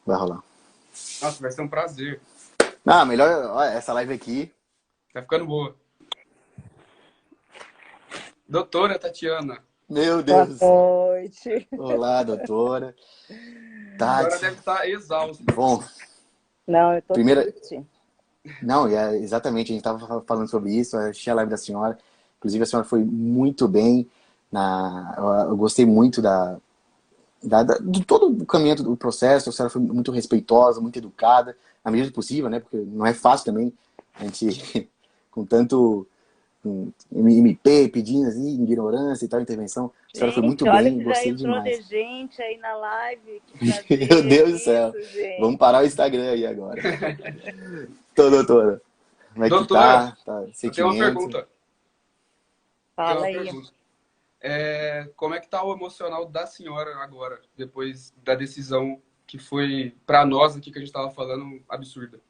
Vai rolar. Nossa, vai ser um prazer. Ah, melhor, ó, essa live aqui. Tá ficando boa. Doutora Tatiana. Meu Boa Deus. noite. Olá, doutora. A senhora Tati. deve estar exausta. Bom, Não, eu tô primeira. triste. Não, exatamente, a gente estava falando sobre isso, eu assisti a live da senhora. Inclusive, a senhora foi muito bem. Eu gostei muito de todo o caminho do processo. A senhora foi muito respeitosa, muito educada, na medida do possível, né? Porque não é fácil também a gente, com tanto MP pedindo assim, ignorância e tal, intervenção. A senhora foi muito Gente, olha bem, que já gostei entrou de demais. gente aí na live. Que Meu prazer Deus do céu. isso, Vamos gente. parar o Instagram aí agora. Tô, doutora. Como é que Doutora, tá? Tá eu tenho uma sentimento? pergunta. Tenho Fala uma aí. pergunta. Como é que tá o emocional da senhora agora, depois da decisão que foi, pra nós aqui que a gente tava falando, absurda?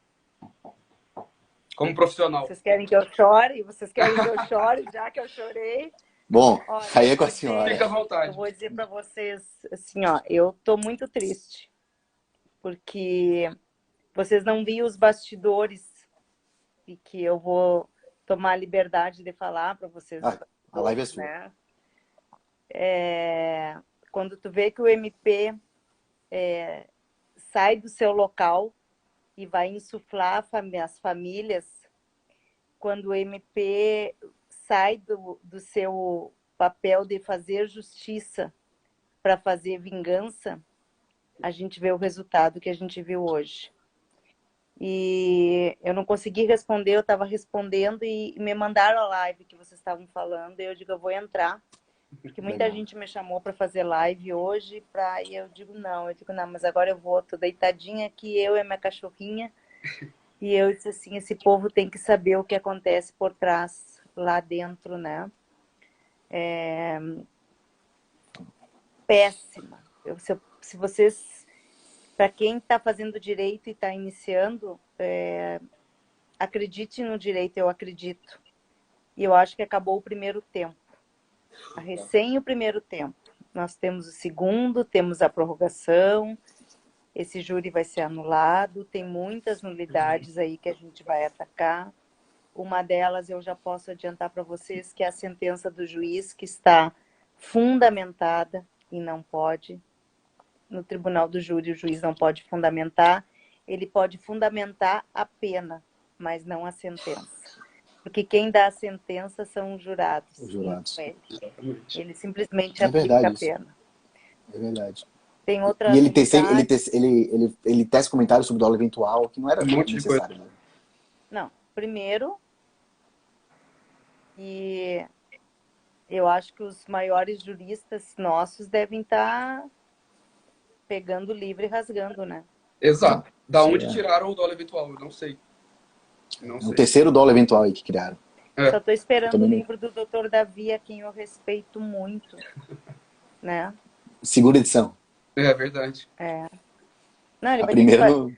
Como profissional. Vocês querem que eu chore? Vocês querem que eu chore, já que eu chorei? Bom, Olha, aí é com a senhora. Fica à eu vontade. vou dizer pra vocês assim, ó, eu tô muito triste, porque vocês não viram os bastidores e que eu vou tomar a liberdade de falar pra vocês os Ah, a live é bastidores, sua. né? Quando tu vê que o MP sai do seu local e vai insuflar as famílias, quando o MP sai do seu papel de fazer justiça para fazer vingança, a gente vê o resultado que a gente viu hoje. E eu não consegui responder, eu estava respondendo e me mandaram a live que vocês estavam falando, e eu digo, eu vou entrar. Porque muita Legal. gente me chamou para fazer live hoje, e eu digo, não, mas agora eu vou, tô deitadinha aqui, eu e minha cachorrinha, e eu disse assim, esse povo tem que saber o que acontece por trás, lá dentro, né? Péssima. Se vocês, para quem está fazendo direito e está iniciando, acredite no direito, eu acredito. E eu acho que acabou o primeiro tempo. Recém o primeiro tempo. Nós temos o segundo, temos a prorrogação, esse júri vai ser anulado, tem muitas nulidades aí que a gente vai atacar. Uma delas eu já posso adiantar para vocês, que é a sentença do juiz, que está fundamentada e não pode. No tribunal do júri, o juiz não pode fundamentar, ele pode fundamentar a pena, mas não a sentença. Porque quem dá a sentença são os jurados. Os jurados. Ele simplesmente É aplica a verdade isso. pena. É verdade. Tem outra E nulidade. ele tece comentários sobre dólar eventual, que não era Um monte de coisa. necessário, né? Não, primeiro, e eu acho que os maiores juristas nossos devem estar pegando o livro e rasgando, né? Exato. Da Isso onde é tiraram o dólar eventual? Eu não sei. Não um sei. terceiro dólar eventual aí que criaram. Só estou esperando o também não- livro do Dr. Davi, a quem eu respeito muito, né? Segunda edição. É verdade. Não, ele A vai ter que primeira fazer. no.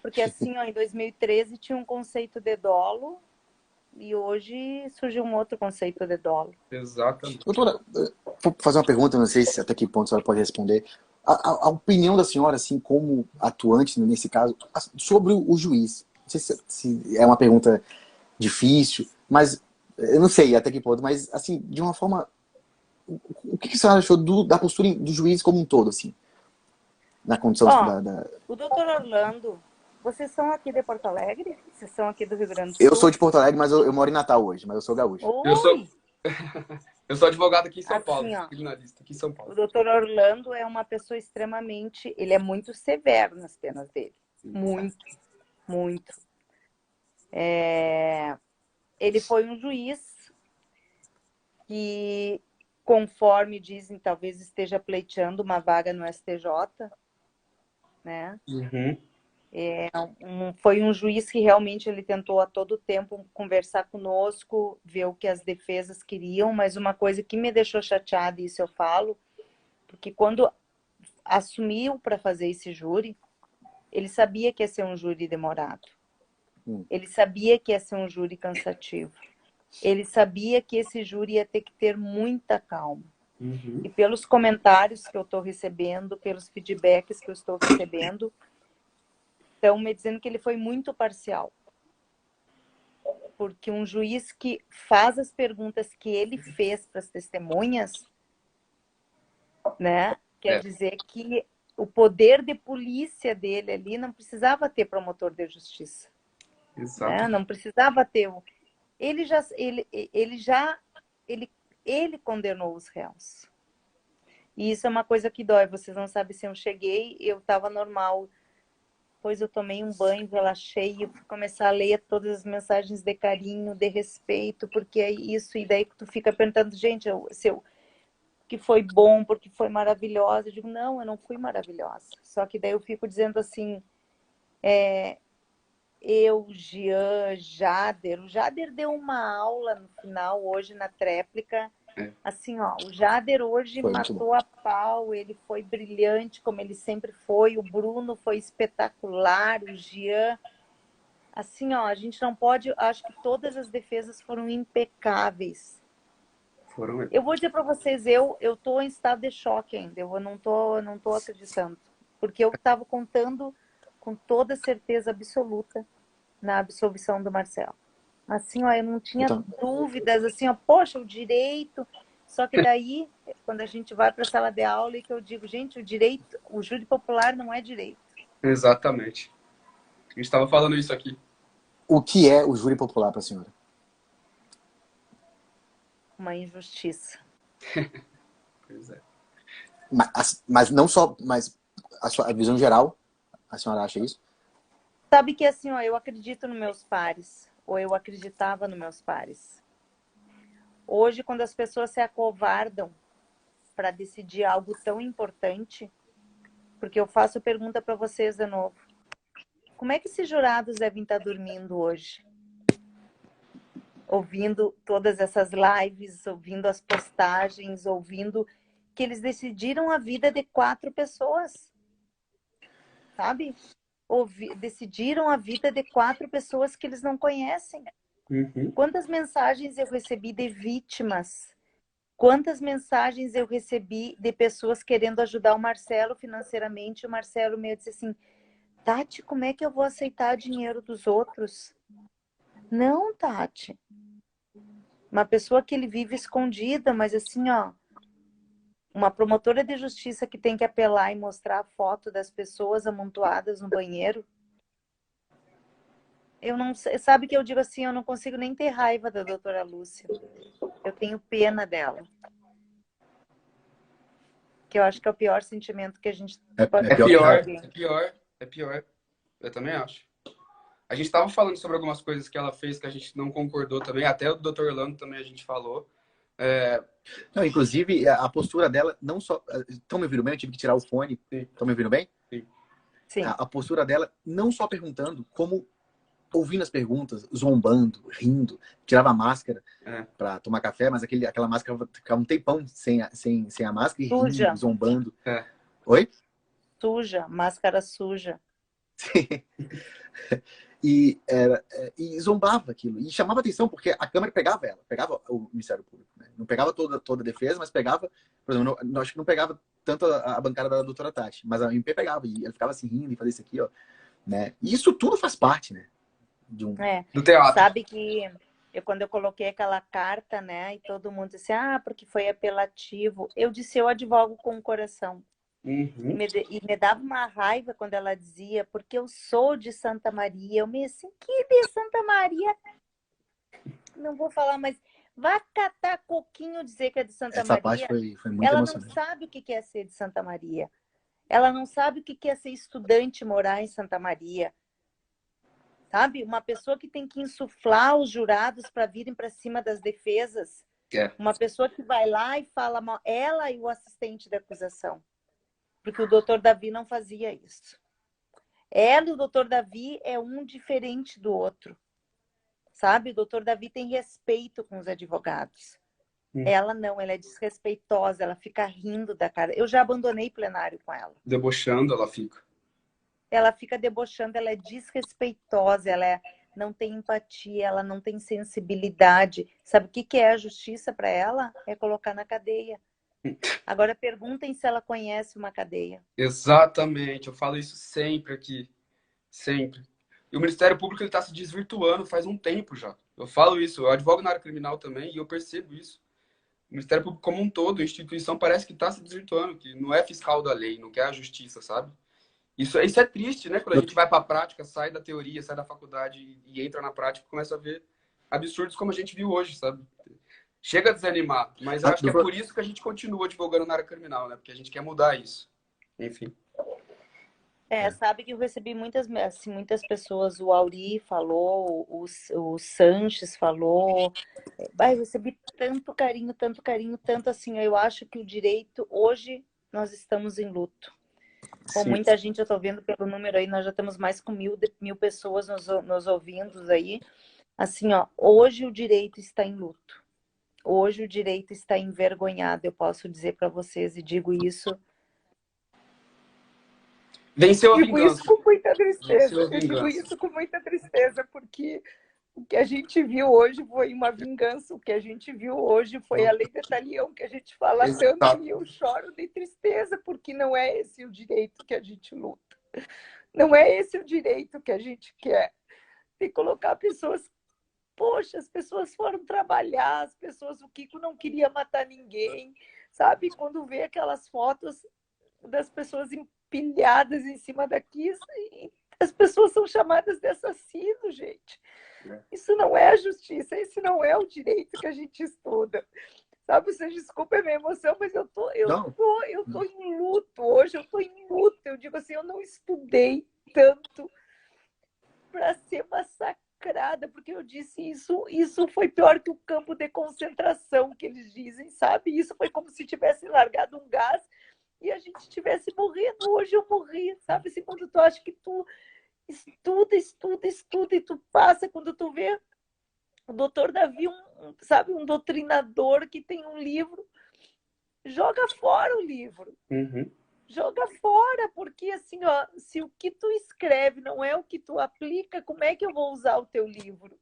Porque assim, ó, em 2013 tinha um conceito de dolo e hoje surgiu um outro conceito de dolo. Exatamente. Doutora, vou fazer uma pergunta, não sei se até que ponto a senhora pode responder. A opinião da senhora, assim, como atuante nesse caso, sobre o juiz. Não sei se é uma pergunta difícil, mas eu não sei até que ponto, mas, assim, de uma forma. O que a senhora achou da postura do juiz como um todo, assim? Na condição O doutor Orlando, vocês são aqui de Porto Alegre? Vocês são aqui do Rio Grande do Eu Sul? sou de Porto Alegre, mas eu moro em Natal hoje, mas eu sou gaúcho. Eu sou, Oi! eu sou advogado aqui em São Paulo, Assim, ó, criminalista aqui em São o Paulo. doutor Orlando é uma pessoa extremamente... Ele é muito severo nas penas dele. Muito, muito. Ele foi um juiz que, conforme dizem, talvez esteja pleiteando uma vaga no STJ, né? Uhum. Foi um juiz que realmente ele tentou a todo tempo conversar conosco, ver o que as defesas queriam, mas uma coisa que me deixou chateada, e isso eu falo, porque quando assumiu para fazer esse júri, ele sabia que ia ser um júri demorado. Ele sabia que ia ser um júri cansativo. Ele sabia que esse júri ia ter que ter muita calma. Uhum. E pelos comentários que eu estou recebendo, pelos feedbacks que eu estou recebendo, Estão me dizendo que ele foi muito parcial. Porque um juiz que faz as perguntas que ele fez para as testemunhas, né, quer dizer que o poder de polícia dele ali não precisava ter promotor de justiça. Exato. Né? Não precisava ter. Ele condenou os réus. E isso é uma coisa que dói. Vocês não sabem se eu cheguei, eu estava normal. Depois eu tomei um banho, relaxei e fui começar a ler todas as mensagens de carinho, de respeito, porque é isso. E daí tu fica perguntando, gente, que foi bom, porque foi maravilhosa. Eu digo, não, eu não fui maravilhosa. Só que daí eu fico dizendo assim, Jean, Jader. O Jader deu uma aula no final, hoje, na tréplica. Assim, ó, o Jader hoje matou a pau, ele foi brilhante, como ele sempre foi. O Bruno foi espetacular, o Jean. Assim, ó, a gente não pode... Acho que todas as defesas foram impecáveis. Eu vou dizer para vocês, eu tô em estado de choque ainda, eu não tô acreditando. Porque eu estava contando com toda certeza absoluta na absolvição do Marcelo. Assim, ó, eu não tinha dúvidas, assim, ó, poxa, o direito... Só que daí, quando a gente vai para a sala de aula e que eu digo, gente, o júri popular não é direito. Exatamente. A gente estava falando isso aqui. O que é o júri popular para a senhora? Uma injustiça. Pois é. Mas não só, mas a visão geral, a senhora acha isso? Sabe que assim, ó, eu acredito nos meus pares, ou eu acreditava nos meus pares. Hoje, quando as pessoas se acovardam para decidir algo tão importante, porque eu faço pergunta para vocês de novo. Como é que esses jurados devem estar dormindo hoje? Ouvindo todas essas lives, ouvindo as postagens, ouvindo que eles decidiram a vida de 4 pessoas. Sabe? Decidiram a vida de 4 pessoas que eles não conhecem. Quantas mensagens eu recebi de vítimas? Quantas mensagens eu recebi de pessoas querendo ajudar o Marcelo financeiramente? O Marcelo me disse assim, Tati, como é que eu vou aceitar dinheiro dos outros? Não, Tati. Uma pessoa que ele vive escondida, mas assim, ó, uma promotora de justiça que tem que apelar e mostrar a foto das pessoas amontoadas no banheiro. Eu não sei, sabe que eu digo assim, eu não consigo nem ter raiva da doutora Lúcia. Eu tenho pena dela. Que eu acho que é o pior sentimento que a gente pode ter. É pior. Eu também acho. A gente estava falando sobre algumas coisas que ela fez que a gente não concordou também. Até o Dr. Orlando também a gente falou. Não, inclusive, a postura dela, não só... Estão me ouvindo bem? Eu tive que tirar o fone. Estão me ouvindo bem? Sim. A postura dela, não só perguntando, como ouvindo as perguntas, zombando, rindo, tirava a máscara para tomar café, mas aquela máscara ficava um tempão sem a máscara e suja. Rindo, zombando. Oi? Suja, máscara suja. Sim. E zombava aquilo. E chamava atenção, porque a Câmara pegava o Ministério Público. Né? Não pegava toda a defesa, mas pegava, por exemplo, acho que não pegava tanto a bancada da doutora Tati, mas a MP pegava, e ela ficava assim rindo e fazia isso aqui, ó. Né? E isso tudo faz parte, né? Do teatro. Sabe que quando eu coloquei aquela carta, né, e todo mundo disse, porque foi apelativo. Eu disse, eu advogo com o coração. E me dava uma raiva quando ela dizia, porque eu sou de Santa Maria. Eu me assim, que de Santa Maria? Não vou falar, mas vá catar coquinho dizer que é de Santa Maria. Essa parte foi muito ela emocionante. não sabe o que é ser de Santa Maria. Ela não sabe o que é ser estudante e morar em Santa Maria. Sabe? Uma pessoa que tem que insuflar os jurados para virem para cima das defesas. Uma pessoa que vai lá e fala mal, ela e o assistente da acusação. Porque o doutor Davi não fazia isso. Ela e o doutor Davi é um diferente do outro. Sabe? O doutor Davi tem respeito com os advogados. Ela não, ela é desrespeitosa, ela fica rindo da cara. Eu já abandonei plenário com ela. Debochando, ela fica. Ela fica debochando, ela é desrespeitosa, não tem empatia, ela não tem sensibilidade. Sabe o que é a justiça para ela? É colocar na cadeia. Agora perguntem se ela conhece uma cadeia. Exatamente, eu falo isso sempre aqui. Sempre. E o Ministério Público está se desvirtuando faz um tempo já. Eu falo isso, eu advogo na área criminal também e eu percebo isso. O Ministério Público como um todo, a instituição parece que está se desvirtuando, que não é fiscal da lei, não quer a justiça, sabe? Isso é triste, né? Quando a gente vai para a prática, sai da teoria, sai da faculdade e entra na prática, começa a ver absurdos como a gente viu hoje, sabe? Chega a desanimar, mas eu acho que é por isso que a gente continua advogando na área criminal, né? Porque a gente quer mudar isso. Enfim. Sabe que eu recebi assim, muitas pessoas, o Auri falou, o Sanches falou, eu recebi tanto carinho, tanto assim, eu acho que o direito, hoje, nós estamos em luto. Com muita gente, eu estou vendo pelo número aí, nós já temos mais com mil pessoas nos ouvindo aí. Assim, ó, hoje o direito está em luto. Hoje o direito está envergonhado, eu posso dizer para vocês, e digo isso. Venceu a digo vingança. Isso com muita tristeza. Eu digo isso com muita tristeza, porque o que a gente viu hoje foi uma vingança. O que a gente viu hoje foi a lei de talião, que a gente fala tanto, e eu choro de tristeza, porque não é esse o direito que a gente luta. Não é esse o direito que a gente quer. De colocar pessoas... Poxa, as pessoas foram trabalhar, as pessoas... O Kiko não queria matar ninguém, sabe? Quando vê aquelas fotos das pessoas empilhadas em cima daqui, as pessoas são chamadas de assassino, gente. Isso não é a justiça, esse não é o direito que a gente estuda. Sabe, vocês desculpem a minha emoção, mas eu tô em luto. Hoje eu tô em luto. Eu digo assim, eu não estudei tanto para ser massacrada, porque eu disse isso foi pior que o campo de concentração que eles dizem, sabe? Isso foi como se tivessem largado um gás e a gente estivesse morrendo. Hoje eu morri, sabe? Assim, quando tu acha que tu estuda e tu passa, quando tu vê o doutor Davi, sabe, um doutrinador que tem um livro, joga fora o livro. Joga fora, porque assim, ó, se o que tu escreve não é o que tu aplica, como é que eu vou usar o teu livro?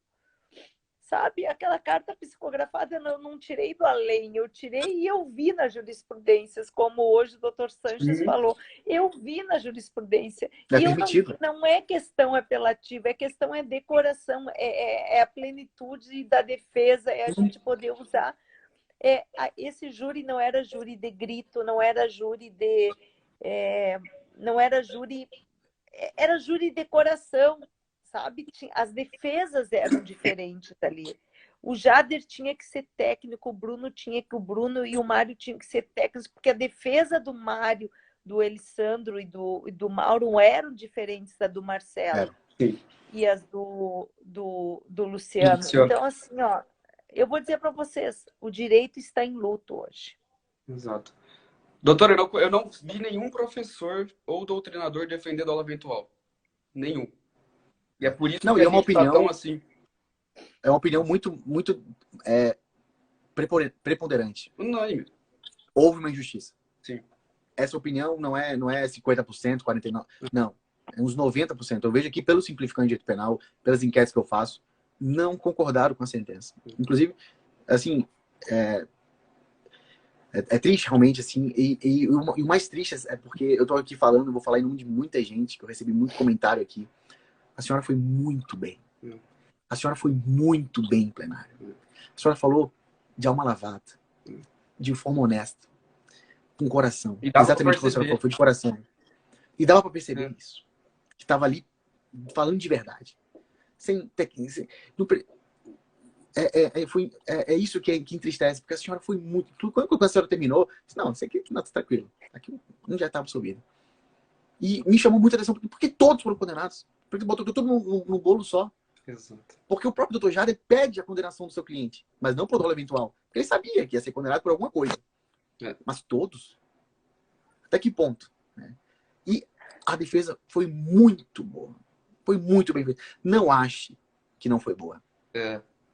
Sabe, aquela carta psicografada eu não tirei do além, eu tirei e eu vi nas jurisprudências, como hoje o doutor Sanches falou, eu vi na jurisprudência. E não é questão apelativa, questão é decoração, é a plenitude da defesa, é a gente poder usar. Esse júri não era júri de grito, não era júri de... não era júri... Era júri de coração, sabe? As defesas eram diferentes ali. O Jader tinha que ser técnico, o Bruno e o Mário tinham que ser técnicos, porque a defesa do Mário, do Elisandro e do Mauro eram diferentes da do Marcelo e as do Luciano. Então, assim, ó, eu vou dizer para vocês, o direito está em luto hoje. Exato. Doutora, eu não vi nenhum professor ou doutrinador defendendo aula eventual. Nenhum. E é por isso que a gente tá tão assim. É uma opinião muito preponderante. Unânime. Houve uma injustiça. Sim. Essa opinião não é 50%, 49%. Não. É uns 90%. Eu vejo aqui, pelo Simplificando Direito Penal, pelas enquetes que eu faço, não concordaram com a sentença. Inclusive, assim, é triste realmente, assim, e o mais triste é porque eu tô aqui falando, vou falar em nome de muita gente, que eu recebi muito comentário aqui. A senhora foi muito bem. A senhora foi muito bem em plenário. A senhora falou de alma lavada, de forma honesta, com coração. Exatamente o que a senhora falou, foi de coração. E dava para perceber isso. Que estava ali falando de verdade. Sem é isso que entristece, porque a senhora foi muito... Quando a senhora terminou, disse, não, isso aqui não, tá tranquilo. Aqui não já estava absolvido. E me chamou muita atenção, porque todos foram condenados. Porque botou tudo no bolo só. Exato. Porque o próprio doutor Jader pede a condenação do seu cliente, mas não por dolo eventual. Porque ele sabia que ia ser condenado por alguma coisa. Mas todos? Até que ponto? E a defesa foi muito boa. Foi muito bem feita. Não ache que não foi boa.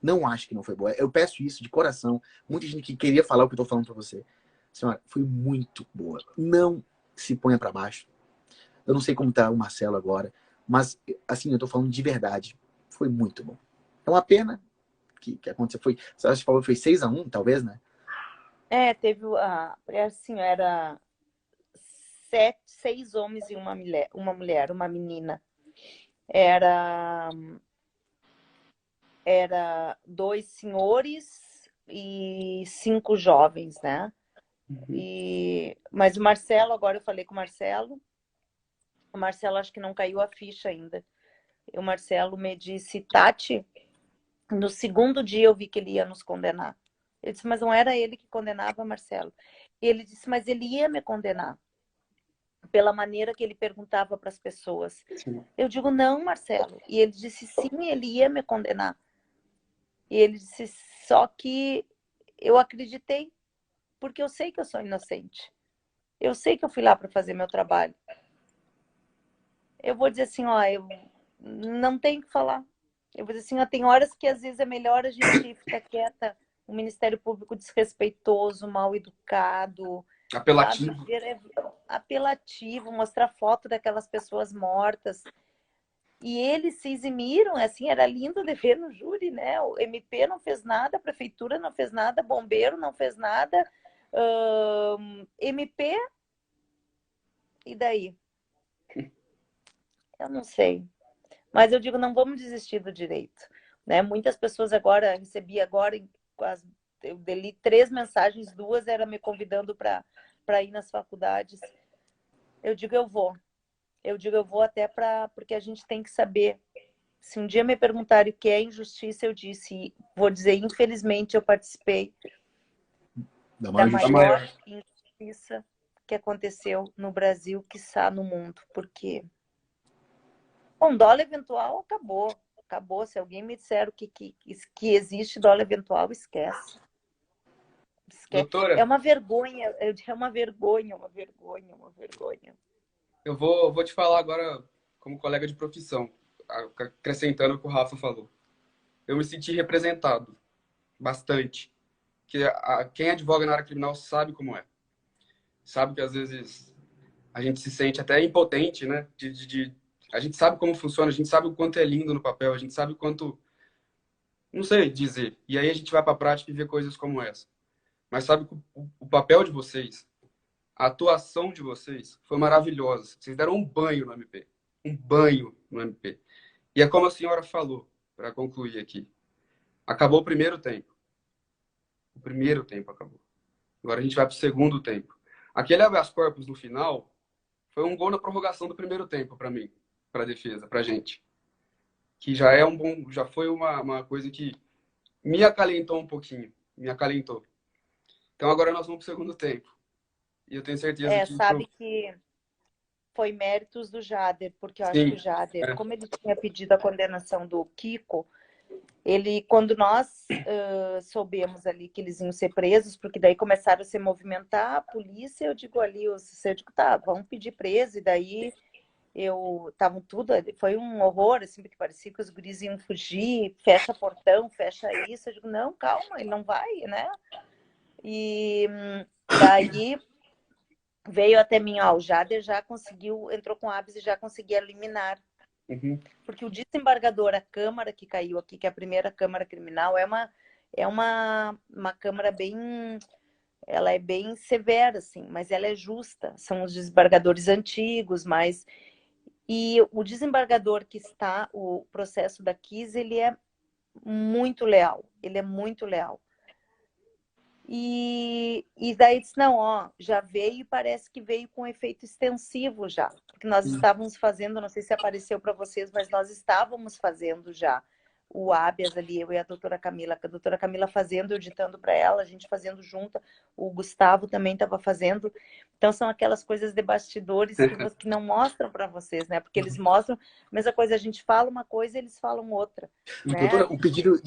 Não acho que não foi boa. Eu peço isso de coração. Muita gente que queria falar o que eu tô falando para você. Senhora, foi muito boa. Não se ponha para baixo. Eu não sei como tá o Marcelo agora, mas, assim, eu tô falando de verdade. Foi muito bom. É uma pena que aconteceu. Você falou que foi 6-1, talvez, né? Teve, assim, era 6 homens e uma mulher, uma menina. Era, era 2 senhores e 5 jovens, né? Mas o Marcelo, agora eu falei com o Marcelo acho que não caiu a ficha ainda. E o Marcelo me disse, Tati, no segundo dia eu vi que ele ia nos condenar. Eu disse, mas não era ele que condenava, Marcelo. E ele disse, mas ele ia me condenar pela maneira que ele perguntava para as pessoas. Sim. Eu digo, não, Marcelo. E ele disse, sim, ele ia me condenar. E ele disse, só que eu acreditei, porque eu sei que eu sou inocente. Eu sei que eu fui lá para fazer meu trabalho. Eu vou dizer assim, ó, eu não tenho o que falar. Eu vou dizer assim, ó, tem horas que às vezes é melhor a gente ficar quieta, o Ministério Público desrespeitoso, mal educado, sabe? Apelativo. Apelativo, mostrar foto daquelas pessoas mortas. E eles se eximiram, assim, era lindo de ver no júri, né? O MP não fez nada, a prefeitura não fez nada, bombeiro não fez nada, MP, e daí? Eu não sei. Mas eu digo, não vamos desistir do direito, né? Muitas pessoas agora, recebi agora, eu li 3 mensagens, 2 era me convidando para ir nas faculdades. Eu digo, eu vou. Eu digo, eu vou até porque a gente tem que saber. Se um dia me perguntarem o que é injustiça, eu disse, vou dizer, infelizmente eu participei Da da maior maior injustiça que aconteceu no Brasil, quiçá no mundo. Porque bom, dólar eventual acabou. Acabou. Se alguém me disser que existe dólar eventual, esquece. Esquece. É Doutora, uma vergonha, é uma vergonha, uma vergonha, uma vergonha. eu vou te falar agora como colega de profissão, acrescentando o que o Rafa falou. Eu me senti representado bastante. Quem advoga na área criminal sabe como é. Sabe que às vezes a gente se sente até impotente, né? A gente sabe como funciona, a gente sabe o quanto é lindo no papel, a gente sabe o quanto. Não sei dizer. E aí a gente vai para a prática e vê coisas como essa. Mas sabe que o papel de vocês, a atuação de vocês foi maravilhosa. Vocês deram um banho no MP. Um banho no MP. E é como a senhora falou, para concluir aqui. Acabou o primeiro tempo. O primeiro tempo acabou. Agora a gente vai para o segundo tempo. Aquele habeas corpus no final foi um gol na prorrogação do primeiro tempo para mim, para a defesa, para a gente. Que já é um bom, já foi uma coisa que me acalentou um pouquinho, me acalentou. Então agora nós vamos para o segundo tempo. E eu tenho certeza que Sabe que foi méritos do Jader, porque eu acho que o sim, Jader, como ele tinha pedido a condenação do Kiko, ele, quando nós soubemos ali que eles iam ser presos, porque daí começaram a se movimentar, a polícia, eu digo ali, eu digo, tá, vamos pedir preso, e daí estavam tudo, foi um horror, assim, porque parecia que os guris iam fugir, fecha portão, fecha isso, eu digo, não, calma, ele não vai, né? E daí veio até mim, ó, o Jader já conseguiu, entrou com hábito e já conseguia eliminar. Uhum. Porque o desembargador, a Câmara que caiu aqui, que é a primeira Câmara Criminal, é uma Câmara bem... Ela é bem severa, assim, mas ela é justa. São os desembargadores antigos, mas... E o desembargador que está, o processo da Kiss, ele é muito leal. Ele é muito leal. E daí disse, não, ó, já veio e parece que veio com efeito extensivo já. Porque nós estávamos fazendo, não sei se apareceu para vocês, mas nós estávamos fazendo já o habeas ali, eu e a doutora Camila fazendo, eu ditando para ela, a gente fazendo junto, o Gustavo também estava fazendo. Então são aquelas coisas de bastidores que não mostram para vocês, né? Porque eles mostram, a mesma coisa, a gente fala uma coisa, eles falam outra, né? Doutora, o pedido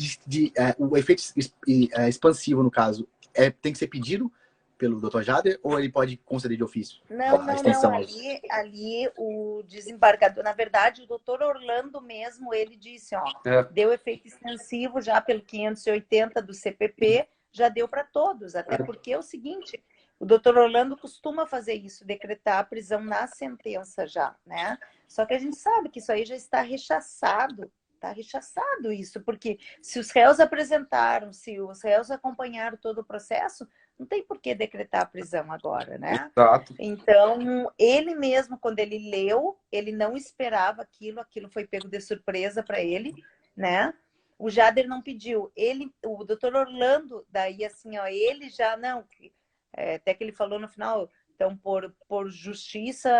o efeito expansivo, no caso, tem que ser pedido pelo Dr. Jader ou ele pode conceder de ofício a extensão? Ali o desembargador, na verdade, o doutor Orlando mesmo, ele disse, ó, deu efeito extensivo já pelo 580 do CPP, já deu para todos, até porque é o seguinte, o doutor Orlando costuma fazer isso, decretar a prisão na sentença já, né? Só que a gente sabe que isso aí já está rechaçado. Está rechaçado isso, porque se os réus apresentaram, se os réus acompanharam todo o processo, não tem por que decretar a prisão agora, né? Exato. Então, ele mesmo, quando ele leu, ele não esperava aquilo foi pego de surpresa para ele, né? O Jader não pediu. O doutor Orlando, daí assim, ó, ele já não. Até que ele falou no final, então, por justiça,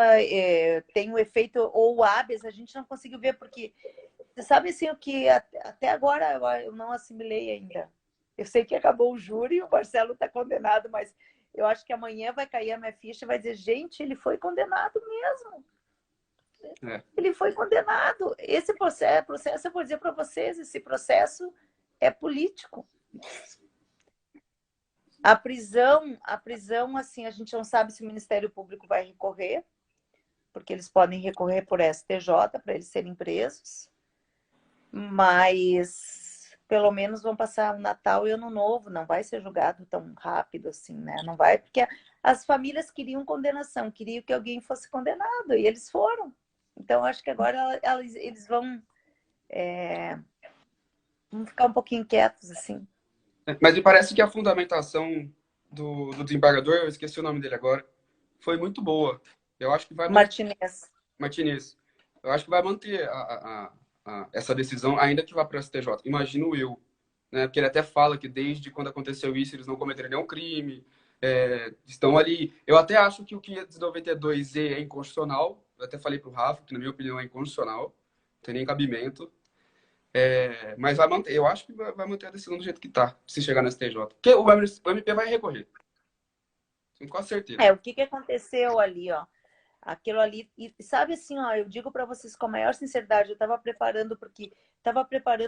tem o efeito ou o habeas, a gente não conseguiu ver, porque você sabe assim, o que até agora eu não assimilei ainda. Eu sei que acabou o júri, o Marcelo está condenado, mas eu acho que amanhã vai cair a minha ficha e vai dizer, gente, ele foi condenado mesmo. Ele foi condenado. Esse processo, eu vou dizer para vocês, esse processo é político. A prisão, assim, a gente não sabe se o Ministério Público vai recorrer, porque eles podem recorrer por STJ para eles serem presos, mas pelo menos vão passar o Natal e Ano Novo, não vai ser julgado tão rápido assim, né? Não vai, porque as famílias queriam condenação, queriam que alguém fosse condenado, e eles foram. Então, acho que agora eles vão ficar um pouquinho quietos, assim. Mas me parece que a fundamentação do desembargador, eu esqueci o nome dele agora, foi muito boa. Eu acho que vai Martinez. Eu acho que vai manter essa decisão, ainda que vá para o STJ. Imagino eu. Né? Porque ele até fala que desde quando aconteceu isso, eles não cometeram nenhum crime. Estão ali. Eu até acho que o 592E é inconstitucional. Eu até falei para o Rafa, que na minha opinião é inconstitucional. Não tem nem cabimento. Mas vai manter, eu acho que vai manter a decisão do jeito que tá, se chegar no STJ. Porque o MP vai recorrer. Com certeza. O que aconteceu ali, ó? Aquilo ali, e sabe assim, ó, eu digo para vocês com a maior sinceridade, eu estava preparando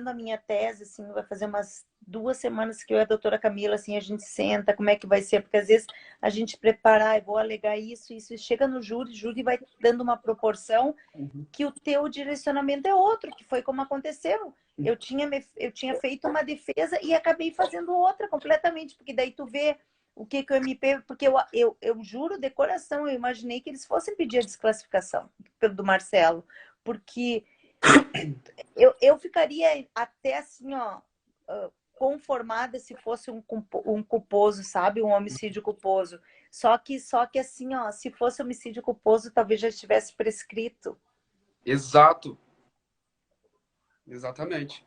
a minha tese, assim, vai fazer umas 2 semanas que eu e a doutora Camila, assim, a gente senta, como é que vai ser, porque às vezes a gente prepara, eu vou alegar isso, e chega no júri vai dando uma proporção que o teu direcionamento é outro, que foi como aconteceu. Eu tinha feito uma defesa e acabei fazendo outra completamente, porque daí tu vê o que o MP... Porque eu juro de coração, eu imaginei que eles fossem pedir a desclassificação do Marcelo, porque eu ficaria até assim, ó, conformada se fosse um culposo, sabe? Um homicídio culposo. Só que assim, ó, se fosse homicídio culposo, talvez já estivesse prescrito. Exato. Exatamente.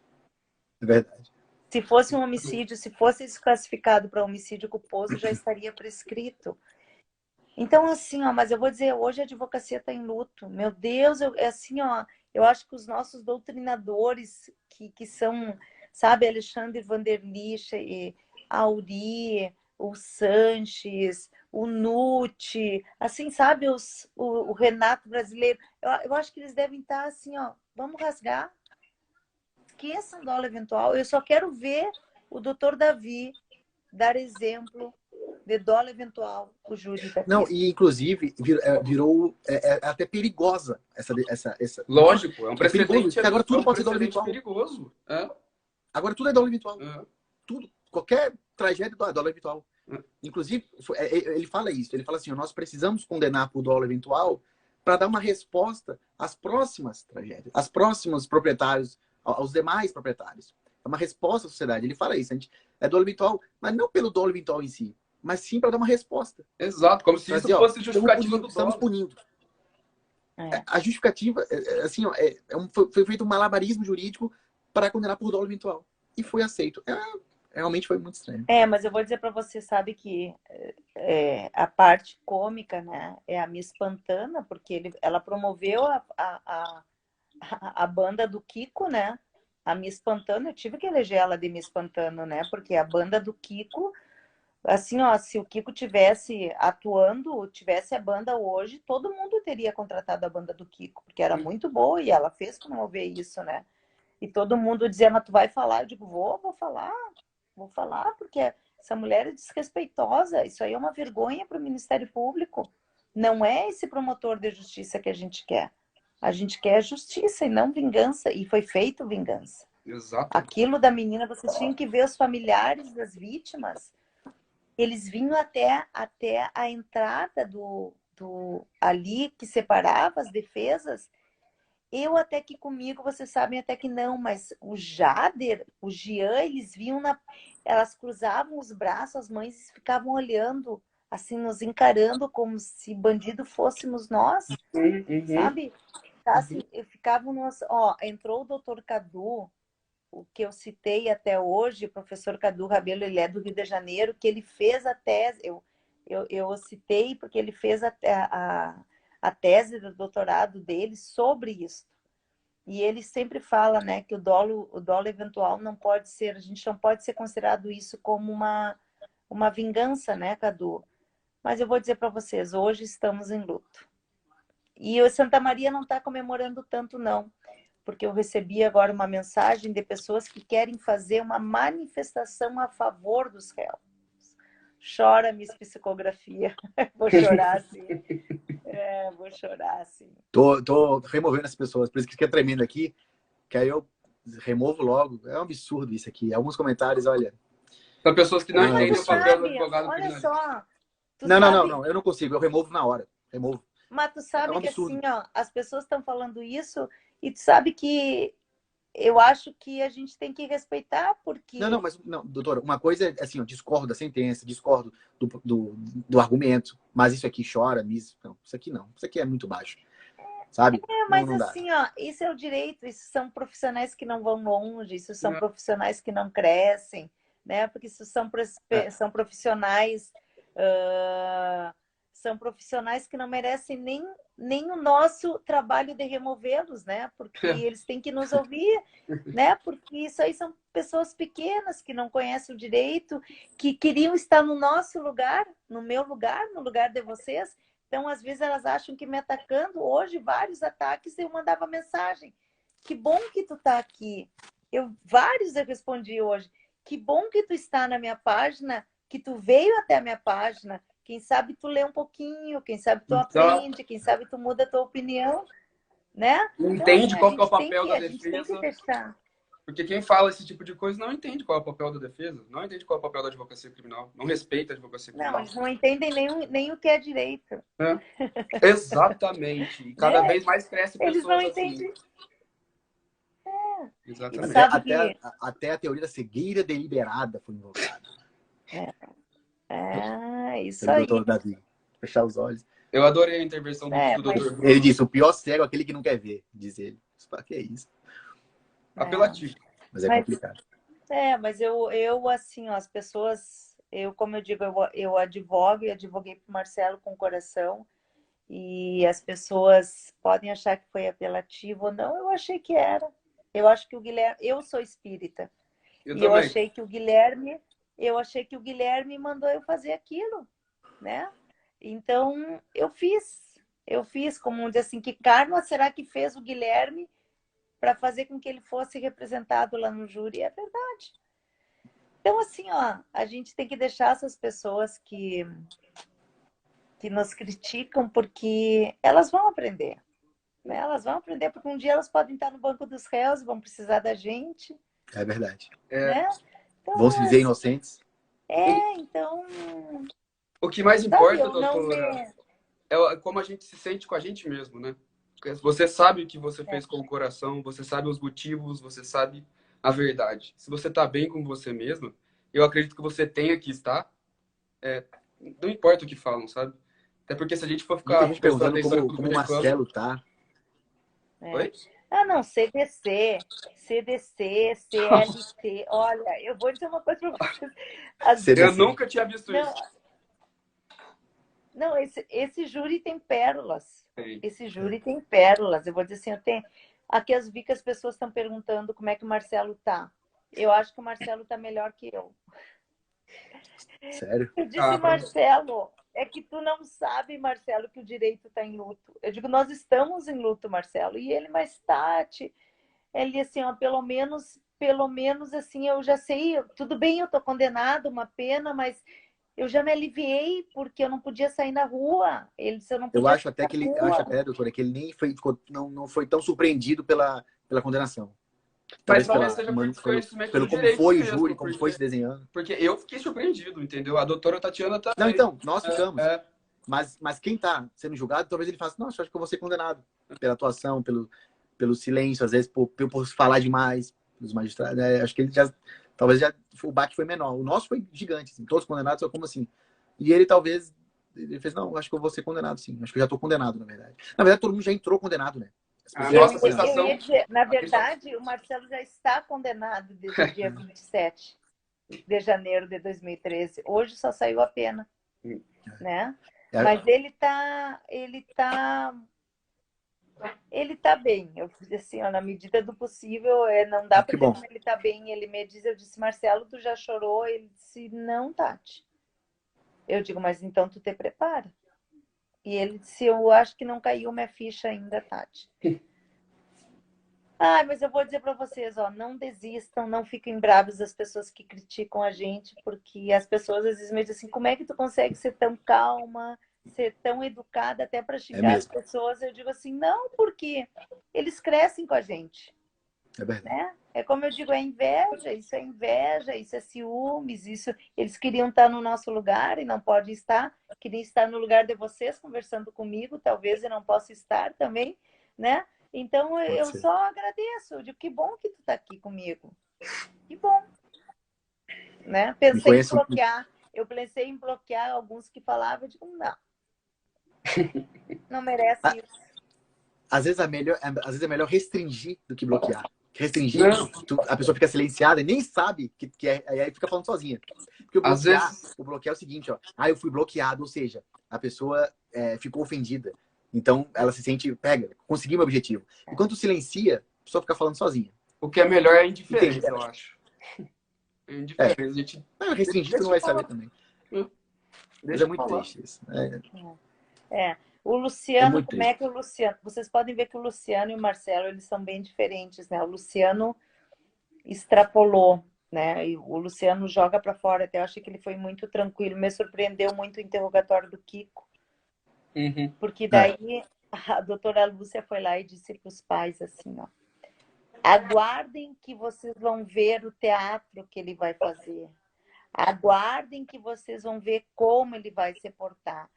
É verdade. Se fosse um homicídio, se fosse desclassificado para homicídio culposo, já estaria prescrito. Então, assim, ó, mas eu vou dizer, hoje a advocacia está em luto. Meu Deus, assim, ó, eu acho que os nossos doutrinadores, que são, sabe, Alexandre Vanderlich, Auri, o Sanches, o Nutti, assim, sabe, o Renato brasileiro, eu acho que eles devem estar assim, ó, vamos rasgar. Esqueçam dólar eventual. Eu só quero ver o doutor Davi dar exemplo de dólar eventual, o júri daqui. Não, e inclusive virou até perigosa essa. Lógico, é um precedente. Perigoso, porque agora tudo pode ser dólar eventual. Perigoso. Agora tudo é dólar eventual. Tudo, qualquer tragédia é dólar eventual. Inclusive, ele fala isso, ele fala assim, nós precisamos condenar por dólar eventual para dar uma resposta às próximas tragédias, aos próximos proprietários, aos demais proprietários. É uma resposta à sociedade. Ele fala isso, a gente é dólar eventual, mas não pelo dólar eventual em si, mas sim para dar uma resposta. Exato, como se isso fosse justificativa do estamos punindo. A justificativa, assim, foi feito um malabarismo jurídico para condenar por dólar eventual. E foi aceito. Realmente foi muito estranho. Mas eu vou dizer para você, sabe que a parte cômica, né, é a Miss Pantana, porque ela promoveu a banda do Kiko, né? A Miss Pantano, eu tive que eleger ela de Miss Pantano, né? Porque a banda do Kiko, assim, ó, se o Kiko tivesse atuando, tivesse a banda hoje, todo mundo teria contratado a banda do Kiko, porque era muito boa e ela fez promover isso, né? E todo mundo dizia, mas tu vai falar? Eu digo, vou falar, porque essa mulher é desrespeitosa, isso aí é uma vergonha para o Ministério Público. Não é esse promotor de justiça que a gente quer. A gente quer justiça e não vingança. E foi feito vingança. Exato. Aquilo da menina, vocês tinham que ver os familiares das vítimas. Eles vinham até a entrada do ali que separava as defesas. eu até que comigo, vocês sabem até que não, mas o Jader, o Jean, eles viam elas cruzavam os braços, as mães ficavam olhando, assim, nos encarando como se bandido fôssemos nós, sabe? Tá, assim, ficavam ó, entrou o doutor Cadu, o que eu citei até hoje, o professor Cadu Rabelo, ele é do Rio de Janeiro, que ele fez a tese, eu citei porque ele fez a tese do doutorado dele sobre isso. E ele sempre fala, né, que o dolo eventual não pode ser, a gente não pode ser considerado isso como uma vingança, né, Cadu? Mas eu vou dizer para vocês, hoje estamos em luto. E o Santa Maria não está comemorando tanto, não, porque eu recebi agora uma mensagem de pessoas que querem fazer uma manifestação a favor dos réus. Chora, Miss Psicografia. Vou chorar, sim. Vou chorar, sim. Tô removendo as pessoas, por isso que fica tremendo aqui, que aí eu removo logo. É um absurdo isso aqui. Alguns comentários, olha... São pessoas que não entendem o papel do sabe, advogado olha criminalista. só. Não, eu não consigo, eu removo na hora. Removo. Mas tu sabe um que absurdo. assim, ó, as pessoas estão falando isso e tu sabe que eu acho que a gente tem que respeitar, porque... Mas, doutora, uma coisa é assim, eu discordo da sentença, discordo do argumento, mas isso aqui chora, não, isso aqui não, isso aqui é muito baixo, sabe? Mas não assim, ó, isso é o direito, isso são profissionais que não vão longe, isso são Não. profissionais que não crescem, né? Porque isso são profissionais... são profissionais que não merecem nem o nosso trabalho de removê-los, né? Porque eles têm que nos ouvir, né? Porque isso aí são pessoas pequenas que não conhecem o direito, que queriam estar no nosso lugar, no meu lugar, no lugar de vocês. Então, às vezes, elas acham que me atacando. Hoje, vários ataques, eu mandava mensagem. Que bom que tu tá aqui. Vários eu respondi hoje. Que bom que tu está na minha página, que tu veio até a minha página. Quem sabe tu lê um pouquinho, quem sabe tu aprende, quem sabe tu muda a tua opinião, né? Entende então, qual que é o papel da a gente tem que defesa. deixar. Porque quem fala esse tipo de coisa não entende qual é o papel da defesa, não entende qual é o papel da advocacia criminal, não respeita a advocacia criminal. Não, eles não entendem nem o que é direito. Exatamente. E cada vez mais cresce pessoas eles não assim. Entendem. Exatamente. Até a teoria da cegueira deliberada foi invocada. Isso pelo aí. doutor Davi. Fechar os olhos. Eu adorei a intervenção do doutor Bruno. Ele disse, o pior cego é aquele que não quer ver, diz ele. Que é isso? Apelativo. Mas é complicado. Mas eu assim, ó, as pessoas, como eu digo, eu advogo e advoguei para o Marcelo com o coração, e as pessoas podem achar que foi apelativo ou não, eu achei que era. Eu acho que o Guilherme, eu sou espírita, eu achei que o Guilherme mandou eu fazer aquilo, né? Então, eu fiz, como dizer assim, que karma será que fez o Guilherme para fazer com que ele fosse representado lá no júri? É verdade. Então, assim, ó, a gente tem que deixar essas pessoas que nos criticam, porque elas vão aprender. Né? Elas vão aprender, porque um dia elas podem estar no banco dos réus, vão precisar da gente. É verdade. Né? Então, vão se dizer inocentes. Então... O que mais importa, doutora, é como a gente se sente com a gente mesmo, né? Você sabe o que você fez com o coração, você sabe os motivos, você sabe a verdade. Se você tá bem com você mesmo, eu acredito que você tenha que estar. Não importa o que falam, sabe? Até porque se a gente for ficar... Muita gente perguntando como o Marcelo tá. Oi? Não, CDC, CLT. Olha, eu vou dizer uma coisa para vocês. Eu nunca tinha visto isso. Não, esse júri tem pérolas. Sim. Esse júri tem pérolas. Eu vou dizer assim, aqui eu vi que as pessoas estão perguntando como é que o Marcelo tá. Eu acho que o Marcelo tá melhor que eu. Sério? Eu disse, Marcelo, é que tu não sabe, Marcelo, que o direito está em luto. Eu digo, nós estamos em luto, Marcelo. E ele, mas Tati, ele assim, ó, pelo menos assim, eu já sei, tudo bem, eu tô condenado, uma pena, mas eu já me aliviei porque eu não podia sair na rua. Eu acho até que doutora, que ele nem não foi tão surpreendido pela condenação. Mas talvez seja por desconhecimento pelo como foi o júri, como foi se desenhando. Porque eu fiquei surpreendido, entendeu? A doutora Tatiana tá... Não, então, nós ficamos. Mas quem tá sendo julgado, talvez ele faça, nossa, acho que eu vou ser condenado pela atuação, pelo silêncio, às vezes por falar demais, os magistrados, né? Acho que ele já, talvez já, o baque foi menor. O nosso foi gigante, assim, todos condenados, só como assim? E ele talvez, ele fez, não, acho que eu vou ser condenado, sim. Acho que eu já estou condenado, na verdade. Na verdade, todo mundo já entrou condenado, né? A Eu, nossa eu sensação... ia dizer, na verdade, o Marcelo já está condenado desde o dia 27 de janeiro de 2013. Hoje só saiu a pena, né? Mas ele tá bem. Eu fiz assim, ó, na medida do possível, não dá para dizer que ele tá bem. Ele me diz, eu disse, Marcelo, tu já chorou? Ele disse, não, Tati. Eu digo, mas então tu te prepara. E ele disse, eu acho que não caiu minha ficha ainda, Tati. Mas eu vou dizer para vocês, ó, não desistam, não fiquem bravos as pessoas que criticam a gente, porque as pessoas às vezes me dizem assim, como é que tu consegue ser tão calma, ser tão educada até para xingar as pessoas? Eu digo assim, não, porque eles crescem com a gente. É verdade. Né? É como eu digo, é inveja, isso é ciúmes, isso. Eles queriam estar no nosso lugar e não podem estar, queriam estar no lugar de vocês conversando comigo, talvez eu não possa estar também, né? Então eu só agradeço, eu digo, que bom que tu está aqui comigo, que bom, né? Eu pensei em bloquear alguns que falavam, eu digo, não merece isso. Às vezes é melhor restringir do que bloquear. Restringir, a pessoa fica silenciada e nem sabe que é, aí fica falando sozinha. Porque o bloquear é o seguinte, ó, eu fui bloqueado, ou seja, a pessoa ficou ofendida. Então, ela se sente, consegui meu objetivo. E quando tu silencia, a pessoa fica falando sozinha. O que é melhor é a indiferença, eu acho. É indiferença. A gente... restringir, tu não vai saber também. Mas é muito triste isso. O Luciano, como é que o Luciano... Vocês podem ver que o Luciano e o Marcelo, eles são bem diferentes, né? O Luciano extrapolou, né? E o Luciano joga para fora. Até eu achei que ele foi muito tranquilo. Me surpreendeu muito o interrogatório do Kiko. Porque daí a doutora Lúcia foi lá e disse para os pais assim, ó, aguardem que vocês vão ver o teatro que ele vai fazer. Aguardem que vocês vão ver como ele vai se portar.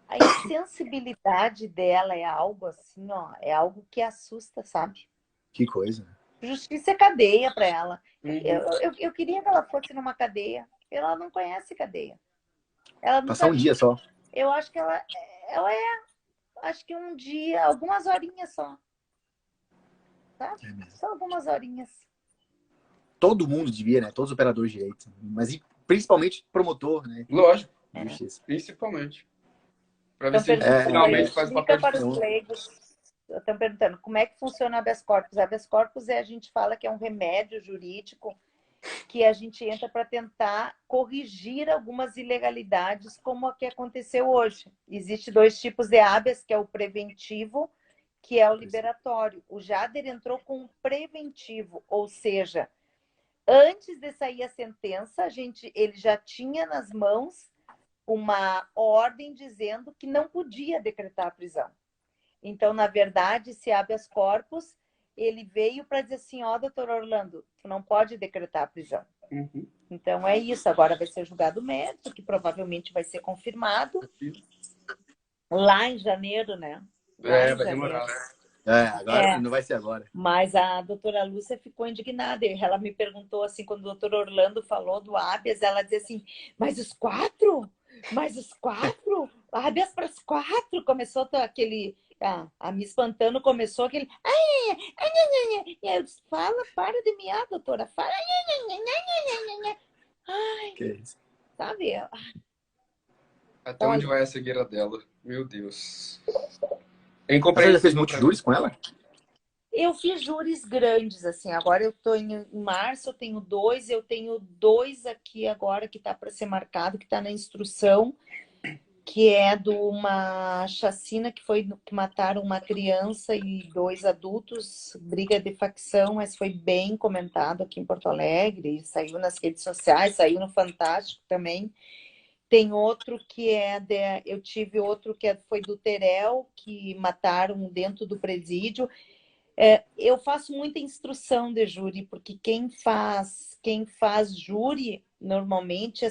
A insensibilidade dela é algo assim, ó, é algo que assusta, sabe? Que coisa. Justiça é cadeia para ela. Eu queria que ela fosse numa cadeia. Ela não conhece cadeia. Ela nunca... Passar um dia só. Eu acho que acho que um dia, algumas horinhas só. Tá? Só algumas horinhas. Todo mundo devia, né? Todos os operadores de direito. Mas principalmente promotor, né? Lógico. Justiça. Principalmente. Para ver se finalmente faz o papel para os leigos. Estão perguntando como é que funciona o habeas corpus. Habeas corpus a gente fala que é um remédio jurídico que a gente entra para tentar corrigir algumas ilegalidades, como a que aconteceu hoje. Existem 2 tipos de habeas, que é o preventivo, que é o liberatório. O Jader entrou com um preventivo, ou seja, antes de sair a sentença, ele já tinha nas mãos uma ordem dizendo que não podia decretar a prisão. Então, na verdade, esse habeas corpus, ele veio para dizer assim, doutor Orlando, tu não pode decretar a prisão. Então, é isso. Agora vai ser julgado mérito, que provavelmente vai ser confirmado lá em janeiro, né? Vai demorar. Agora não vai ser agora. Mas a doutora Lúcia ficou indignada. Ela me perguntou assim, quando o doutor Orlando falou do habeas, ela dizia assim, mas os 4? Mas os 4? Habeas para os 4? Começou aquele... a Miss Pantano começou aquele... E aí eu disse, para de miar, doutora. Fala... Ai, que isso? Sabe? Até onde vai a cegueira dela? Meu Deus. Você já fez muitos júris com ela? Eu fiz júris grandes, assim. Agora eu estou em março, eu tenho 2. Eu tenho 2 aqui agora que está para ser marcado, que está na instrução, que é de uma chacina que mataram uma criança e 2 adultos, briga de facção, mas foi bem comentado aqui em Porto Alegre, saiu nas redes sociais, saiu no Fantástico também. Tem outro que eu tive outro que foi do Terel, que mataram dentro do presídio. Eu faço muita instrução de júri, porque quem faz júri, normalmente,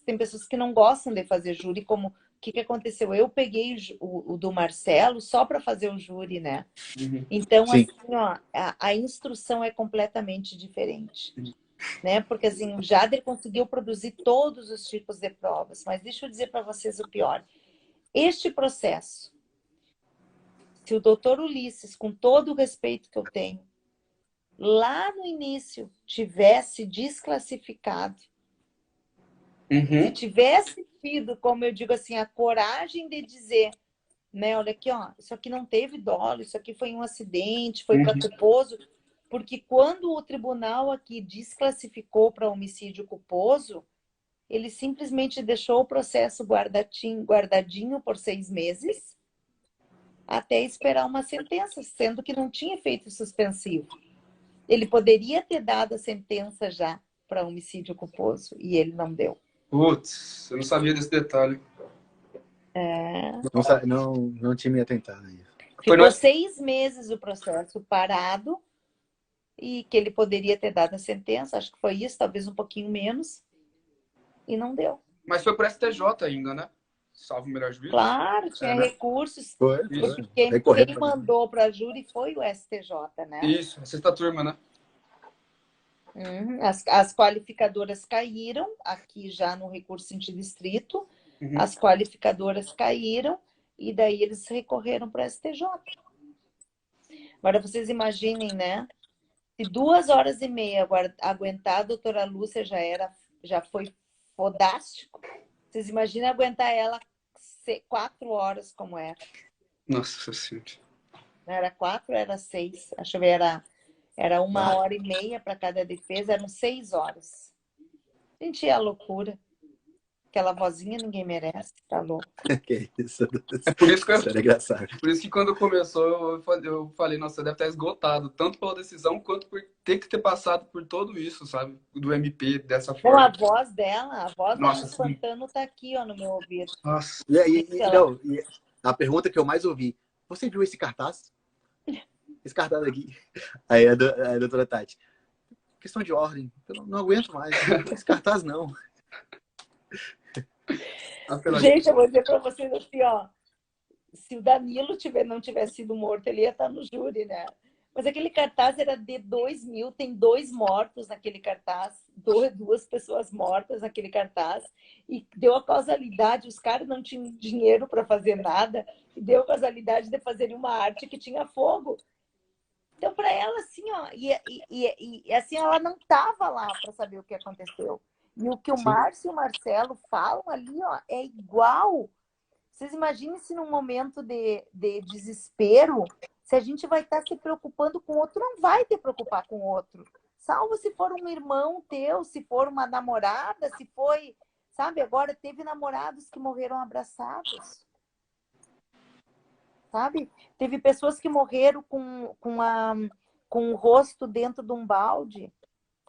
tem pessoas que não gostam de fazer júri, como que aconteceu? Eu peguei o do Marcelo só para fazer o júri, né? Uhum. Então, Sim. assim, ó, a instrução é completamente diferente, né? Porque, assim, o Jader conseguiu produzir todos os tipos de provas, mas deixa eu dizer para vocês o pior. Este processo, se o doutor Ulisses, com todo o respeito que eu tenho, lá no início tivesse desclassificado, se tivesse tido, como eu digo assim, a coragem de dizer, né, olha aqui, ó, isso aqui não teve dolo, isso aqui foi um acidente, foi para culposo, porque quando o tribunal aqui desclassificou para homicídio culposo, ele simplesmente deixou o processo guardadinho por 6 meses, até esperar uma sentença, sendo que não tinha efeito suspensivo. Ele poderia ter dado a sentença já para homicídio culposo, e ele não deu. Putz, eu não sabia desse detalhe. Não tinha me atentado a isso. Ficou 6 meses o processo parado e que ele poderia ter dado a sentença, acho que foi isso, talvez um pouquinho menos, e não deu. Mas foi pro STJ ainda, né? Salvo o melhor juízo. Claro, tinha recursos. Foi. Porque quem mandou para a júri foi o STJ, né? Isso, a sexta turma, né? As qualificadoras caíram, aqui já no recurso sentido estrito, as qualificadoras caíram e daí eles recorreram para o STJ. Agora vocês imaginem, né? Se 2 horas e meia aguentar a doutora Lúcia já foi fodástico. Vocês imaginam aguentar ela 4 horas como era? Nossa Senhora. Era 4, era 6. Acho que era 1h30 para cada defesa, eram 6 horas. Gente, é a loucura. Aquela vozinha ninguém merece, tá louco. Que isso. Por isso que Isso era engraçado. Por isso que quando começou, eu falei, nossa, você deve estar esgotado, tanto pela decisão quanto por ter que ter passado por tudo isso, sabe? Do MP, dessa Bom, forma. a voz dela Nossa, espantando tá aqui, ó, no meu ouvido. Nossa. E a pergunta que eu mais ouvi, você viu esse cartaz? Esse cartaz aqui. Aí a doutora Tati, questão de ordem, eu não aguento mais. Esse cartaz não. Gente, eu vou dizer pra vocês assim, ó. Se o Danilo não tivesse sido morto, ele ia estar no júri, né? Mas aquele cartaz era de 2000, tem 2 mortos naquele cartaz, 2 pessoas mortas naquele cartaz, e deu a causalidade, os caras não tinham dinheiro para fazer nada, e deu a causalidade de fazerem uma arte que tinha fogo. Então, para ela, assim, ó, e assim, ela não estava lá para saber o que aconteceu. E o que o Márcio e o Marcelo falam ali, ó, é igual. Vocês imaginem se num momento de desespero, se a gente vai estar se preocupando com o outro, não vai te preocupar com o outro. Salvo se for um irmão teu, se for uma namorada, se foi... Sabe, agora teve namorados que morreram abraçados. Sabe? Teve pessoas que morreram com o rosto dentro de um balde.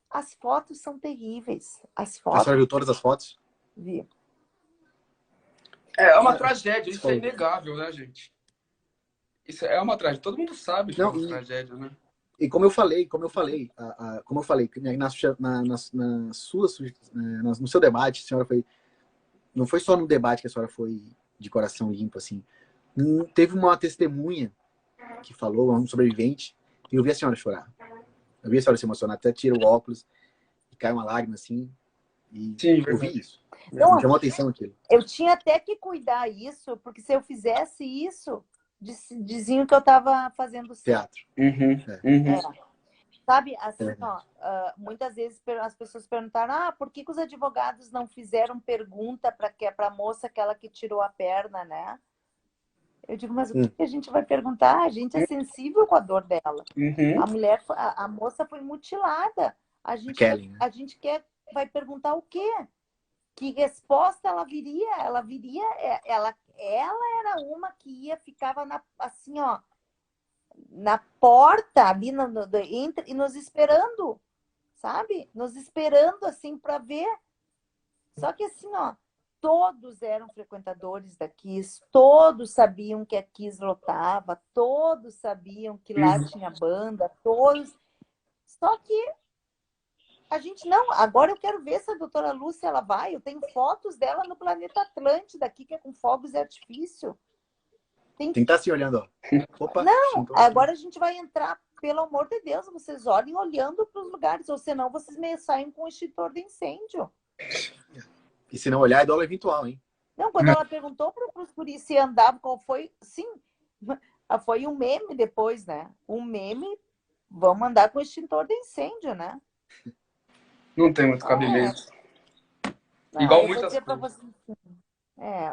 As fotos são terríveis. As fotos... A senhora viu todas as fotos? Vi. É uma tragédia, isso é inegável, né, gente? Isso é uma tragédia. Todo mundo sabe que é uma tragédia, né? E como eu falei, no seu debate, a senhora foi, não foi só no debate que a senhora foi de coração limpo, assim. Teve uma testemunha que falou, um sobrevivente, e eu vi a senhora chorar. Eu vi a senhora se emocionar, até tira o óculos e cai uma lágrima, assim. E sim, eu vi isso. Não, me chamou a atenção aquilo. Eu tinha até que cuidar isso, porque se eu fizesse isso, diziam que eu estava fazendo teatro. Sabe, assim, ó, muitas vezes as pessoas perguntaram, por que os advogados não fizeram pergunta para a moça, aquela que tirou a perna, né? Eu digo, mas o que a gente vai perguntar? A gente é sensível com a dor dela. A mulher, a moça foi mutilada. A gente vai perguntar o quê? Que resposta ela viria? Ela era uma que ficava assim, ó, na porta ali e nos esperando, sabe? Nos esperando assim para ver. Só que assim, ó, todos eram frequentadores da Kiss, todos sabiam que a Kiss lotava, todos sabiam que lá tinha banda, todos. Só que A gente não. Agora eu quero ver se a doutora Lúcia ela vai. Eu tenho fotos dela no Planeta Atlântida aqui, que é com fogos de artifício. Tem que estar se olhando, ó. Opa, não, agora a gente vai entrar, pelo amor de Deus, vocês olhem olhando para os lugares, ou senão vocês meio saem com o extintor de incêndio. E se não olhar, é dólar eventual, hein? Não, quando ela perguntou para os guris se andavam, qual foi? Sim, foi um meme depois, né? Um meme, vamos andar com o extintor de incêndio, né? Não tem muito cabimento. Igual eu muitas vou coisas. você,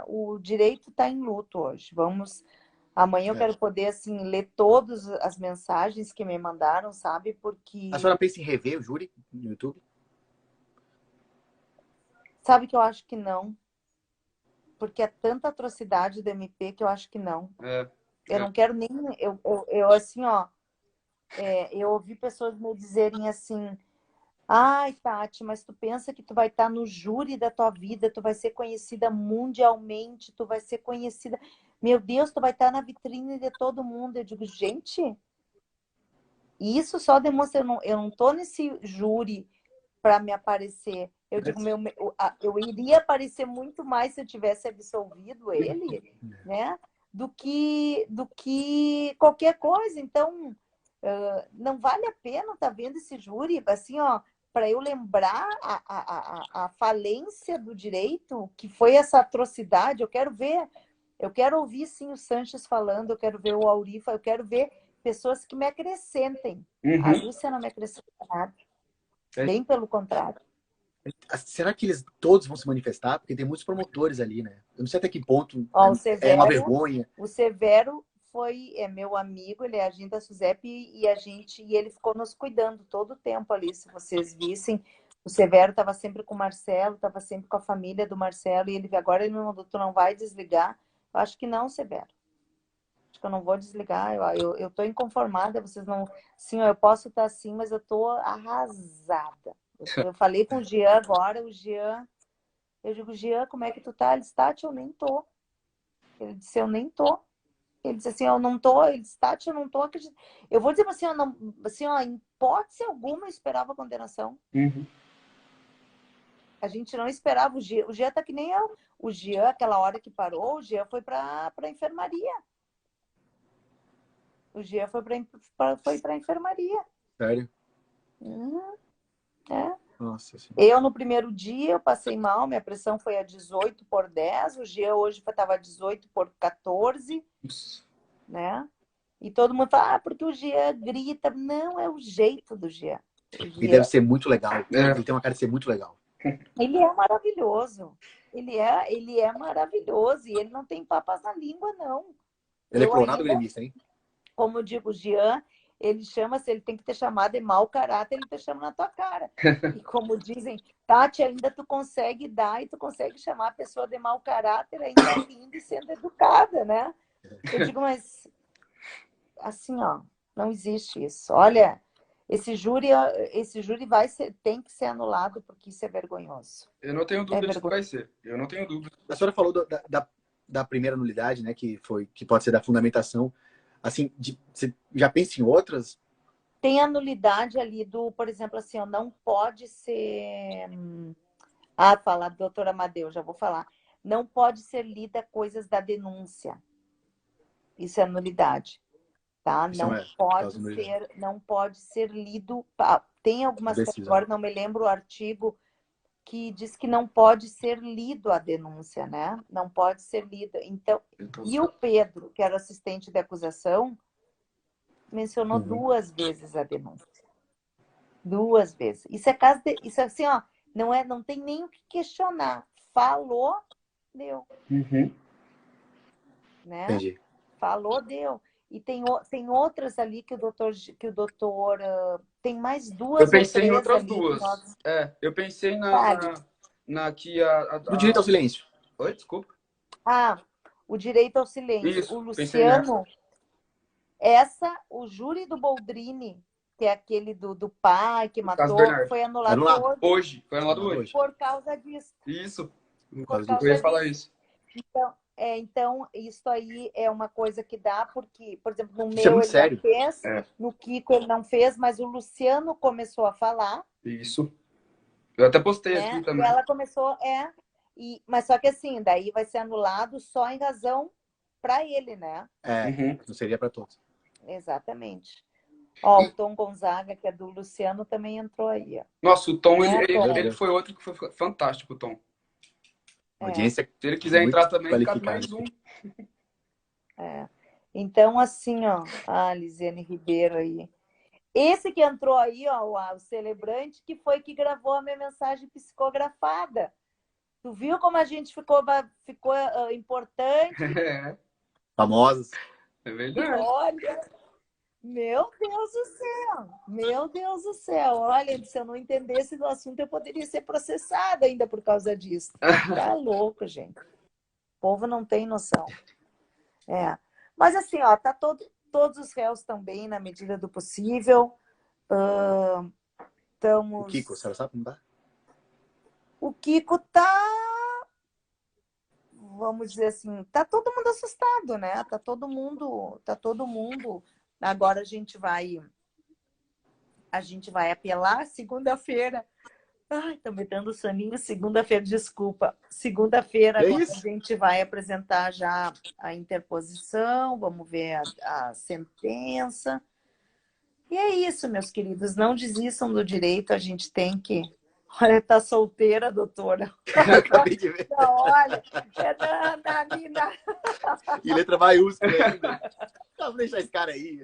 o direito está em luto hoje. Amanhã eu quero poder, assim, ler todas as mensagens que me mandaram, sabe? Porque... A senhora pensa em rever o júri no YouTube? Sabe que eu acho que não. Porque é tanta atrocidade do MP que eu acho que não. Eu não quero nem... Eu assim, ó... eu ouvi pessoas me dizerem assim... Ai, Tati, mas tu pensa que tu vai estar no júri da tua vida, tu vai ser conhecida mundialmente, tu vai ser conhecida... Meu Deus, tu vai estar na vitrine de todo mundo. Eu digo, gente... Isso só demonstra... Eu não tô nesse júri para me aparecer. Eu digo, eu iria aparecer muito mais se eu tivesse absolvido ele, né? Do que qualquer coisa. Então, não vale a pena estar vendo esse júri, assim, ó, para eu lembrar a falência do direito, que foi essa atrocidade. Eu quero ouvir, sim, o Sanches falando, eu quero ver o Aurifa, eu quero ver pessoas que me acrescentem. A Lúcia não me acrescenta nada. Bem pelo contrário. Será que eles todos vão se manifestar? Porque tem muitos promotores ali, né? Eu não sei até que ponto Severo, é uma vergonha. O Severo é meu amigo, ele é agente da SUSEP e ele ficou nos cuidando todo o tempo ali. Se vocês vissem, o Severo estava sempre com o Marcelo, estava sempre com a família do Marcelo, e agora ele me mandou, tu não vai desligar? Eu acho que não, Severo. Acho que eu não vou desligar. Eu estou inconformada, vocês não... Sim, eu posso estar assim, mas eu estou arrasada. Eu falei com o Jean agora, eu digo, Jean, como é que tu tá? Ele disse, Tati, eu nem tô. Ele disse, eu nem tô. Ele disse assim, eu não tô. Ele disse, Tati, eu não tô acreditando. Eu vou dizer assim, em hipótese alguma, eu esperava a condenação. A gente não esperava o Jean. O Jean tá que nem eu. O Jean, aquela hora que parou, o Jean foi pra enfermaria. O Jean foi pra enfermaria. Sério? Nossa, eu, no primeiro dia, eu passei mal, minha pressão foi a 18/10, o Jean hoje estava 18/14, né? E todo mundo fala, porque o Jean grita. Não, é o jeito do Jean. E deve ser muito legal. Ele tem uma cara de ser muito legal. Ele é maravilhoso. Ele é maravilhoso e ele não tem papas na língua, não. Ele é clonado gremista, hein? Como eu digo, o Jean... Ele chama, se ele tem que ter chamado de mau caráter, ele te chama na tua cara. E como dizem, Tati, ainda tu consegue dar e tu consegue chamar a pessoa de mau caráter ainda rindo e sendo educada, né? Eu digo, mas assim, ó, não existe isso. Olha, esse júri tem que ser anulado porque isso é vergonhoso. Eu não tenho dúvida de que vai ser. Eu não tenho dúvida. A senhora falou da primeira nulidade, né? Que pode ser da fundamentação. Assim, você já pensa em outras? Tem a nulidade ali por exemplo, assim, ó, não pode ser... falar, doutor Amadeu, já vou falar. Não pode ser lida coisas da denúncia. Isso é nulidade, tá? Não pode ser lido... Tem algumas coisas, agora não me lembro o artigo, que diz que não pode ser lido a denúncia, né? Não pode ser lida. Então, e o Pedro, que era assistente de acusação, mencionou 2 vezes a denúncia. 2 vezes. Isso é caso de... Isso é assim, ó, não tem nem o que questionar. Falou, deu. Né? Entendi. Falou, deu. E tem outras ali que o doutor tem mais 2. Eu pensei em outras 2. Eu pensei na que Do direito ao silêncio. Oi, desculpa. O direito ao silêncio. Isso, o Luciano, o júri do Boldrini, que é aquele do pai que matou, foi anulado hoje. Foi anulado hoje. Por causa disso. Isso. Eu ia falar isso. Então, isso aí é uma coisa que dá, porque, por exemplo, no isso meu ele não fez, no Kiko ele não fez, mas o Luciano começou a falar. Isso. Eu até postei né? aqui E também. ela começou, mas só que assim, daí vai ser anulado só em razão para ele, né? Não seria para todos. Exatamente. Ó, o Tom Gonzaga, que é do Luciano, também entrou aí, ó. Nossa, o Tom, Né, Tom? ele foi outro que foi fantástico, o Tom. Audiência Se ele quiser muito entrar também, cabe qualificada. mais um. Então, assim, ó, a Lisiane Ribeiro aí. Esse que entrou aí, ó, o celebrante, que foi que gravou a minha mensagem psicografada. Tu viu como a gente ficou importante? É, Famosos. é E verdade. olha, meu Deus do céu, meu Deus do céu. Olha, se eu não entendesse do assunto, eu poderia ser processada ainda por causa disso. Tá louco, gente. O povo não tem noção. Mas assim, ó, tá todos os réus também na medida do possível. O Kiko, você sabe como tá? O Kiko tá, vamos dizer assim, tá todo mundo assustado, né? Tá todo mundo. Agora a gente vai apelar segunda-feira. Ai, tá me dando soninho. Segunda-feira, desculpa. Segunda-feira agora a gente vai apresentar já a interposição, vamos ver a sentença. E é isso, meus queridos. Não desistam do direito, a gente tem que. Olha, tá solteira, doutora. Acabei de ver. Não, olha, na mina. E letra maiúscula ainda. Não, vou deixar esse cara aí.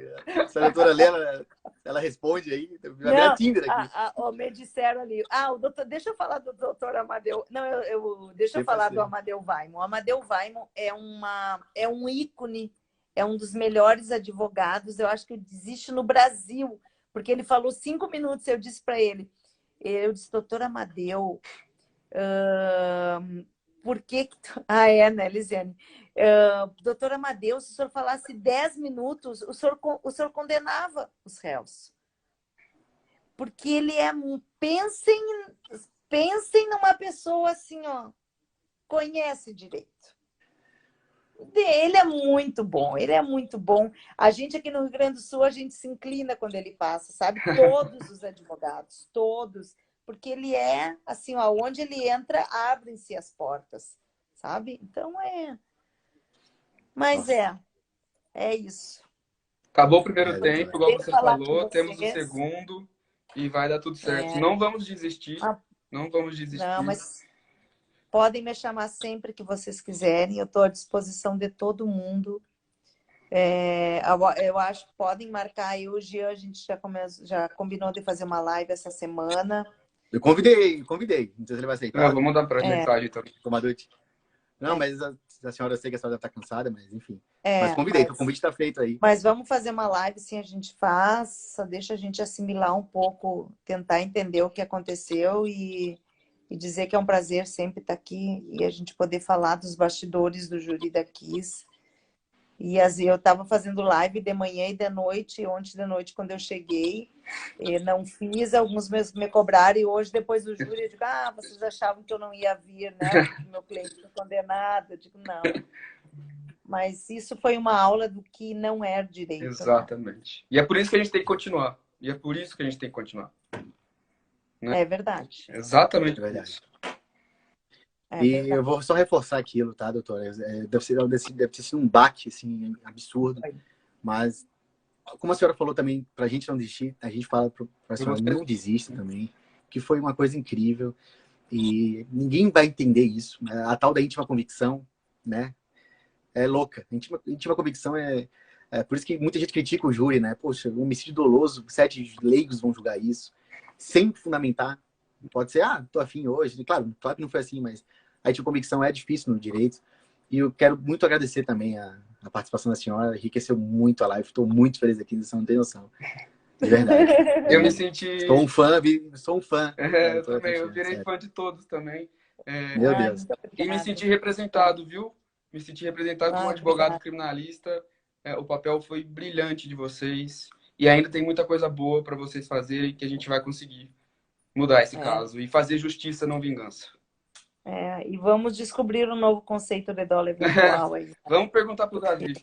Se a doutora Lena, ela responde aí. Vai virar Tinder aqui. Me disseram ali. O doutor, deixa eu falar do doutor Amadeu. Não, deixa eu Sempre falar assim. do Amadeu Vaimo. O Amadeu Vaimo é um ícone, é um dos melhores advogados, eu acho que existe no Brasil, porque ele falou 5 minutos, eu disse para ele, doutor Amadeu, por que... né, Lisiane? Doutor Amadeu, se o senhor falasse 10 minutos, o senhor condenava os réus. Porque ele pensem numa pessoa assim, ó, conhece direito. Ele é muito bom, ele é muito bom. A gente aqui no Rio Grande do Sul, a gente se inclina quando ele passa, sabe? Todos os advogados, todos. Porque ele é, assim, ó, onde ele entra, abrem-se as portas, sabe? Então Mas é isso. Acabou o primeiro tempo, igual você falou, temos o vocês. segundo e vai dar tudo certo. Não vamos desistir, não vamos desistir. Não, mas podem me chamar sempre que vocês quiserem, eu estou à disposição de todo mundo. Eu acho que podem marcar aí o Jean, a gente já combinou de fazer uma live essa semana. Eu convidei. Não sei se ele vai aceitar. Vou mandar para mensagem também. Não, mas a senhora, eu sei que a senhora deve estar cansada, mas enfim. Mas convidei, o convite está feito aí. Mas vamos fazer uma live, sim, a gente faça, deixa a gente assimilar um pouco, tentar entender o que aconteceu e dizer que é um prazer sempre estar aqui e a gente poder falar dos bastidores do júri da Kiss. E eu estava fazendo live de manhã e de noite, ontem de noite, quando eu cheguei, não fiz, alguns me cobraram, e hoje, depois do júri, eu digo, vocês achavam que eu não ia vir, né? Porque meu cliente foi condenado. Eu digo, não. Mas isso foi uma aula do que não é direito. Exatamente. Né? E é por isso que a gente tem que continuar. Né? É verdade. Exatamente. É verdade. Eu vou só reforçar aquilo, tá, doutora? Deve ter sido um baque, assim, absurdo. Mas, como a senhora falou também, pra gente não desistir, a gente fala pra senhora não desista também, que foi uma coisa incrível. E ninguém vai entender isso. A tal da íntima convicção, né? É louca. Íntima convicção por isso que muita gente critica o júri, né? Poxa, um homicídio doloso, 7 leigos vão julgar isso, sem fundamentar. Pode ser, tô afim hoje. Claro que não foi assim, mas a íntima convicção é difícil no direito. E eu quero muito agradecer também a participação da senhora, enriqueceu muito a live. Estou muito feliz aqui, você não tem noção. De verdade. Eu me senti... Sou um fã. Eu também, eu virei fã de todos também. Meu Deus. E me senti representado, viu? Me senti representado como advogado criminalista. O papel foi brilhante de vocês. E ainda tem muita coisa boa para vocês fazerem que a gente vai conseguir mudar esse caso. E fazer justiça, não vingança. E vamos descobrir um novo conceito de dólar eventual aí. Vamos perguntar para o Davi.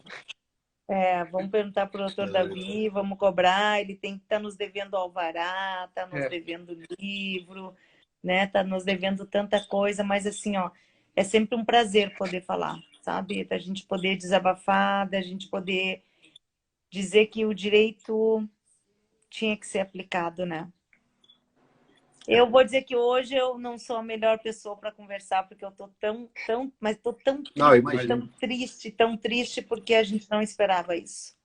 Vamos perguntar para o doutor Davi, vamos cobrar. Ele tem que estar nos devendo alvará, está nos devendo livro. né? Tá nos devendo tanta coisa, mas assim, ó, é sempre um prazer poder falar, sabe? Da gente poder desabafar, da gente poder dizer que o direito tinha que ser aplicado, né? Eu vou dizer que hoje eu não sou a melhor pessoa para conversar, porque eu tô mas tô Não, eu imagino. tão triste, porque a gente não esperava isso.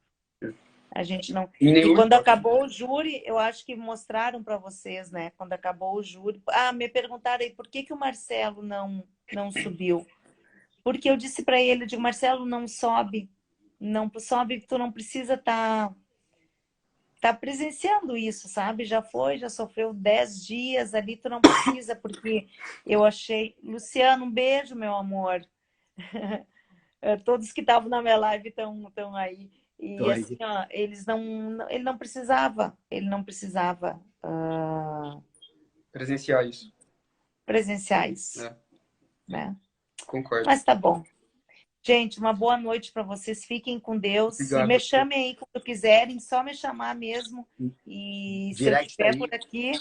A gente não. Em E nenhum quando esporte. acabou o júri, eu acho que mostraram para vocês, né? Quando acabou o júri, me perguntaram aí por que que o Marcelo não subiu? Porque eu disse para ele, eu digo, Marcelo, não sobe, não sobe, tu não precisa tá presenciando isso, sabe? Já foi, já sofreu 10 dias ali, tu não precisa, porque eu achei. Luciano, um beijo, meu amor. Todos que estavam na minha live estão aí. Tô E assim, aí. ó, ele não precisava Presenciar isso. presenciar isso, É, né? concordo. Mas tá bom. Gente, uma boa noite para vocês. Fiquem com Deus. E me Obrigado. chamem aí quando quiserem, só me chamar mesmo. E se eu Direct tá estiver por aí. aqui,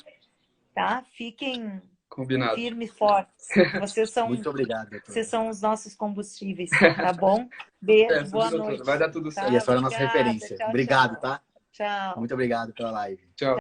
tá? Fiquem Combinado. firmes e fortes. Muito obrigado, doutora. Vocês são os nossos combustíveis, tá bom? Beijo, boa Doutora. noite. Vai dar tudo E a certo. Tá? senhora é a nossa Obrigada. referência. Tchau, Obrigado, tchau. tá? Tchau. Muito obrigado pela live. Tchau.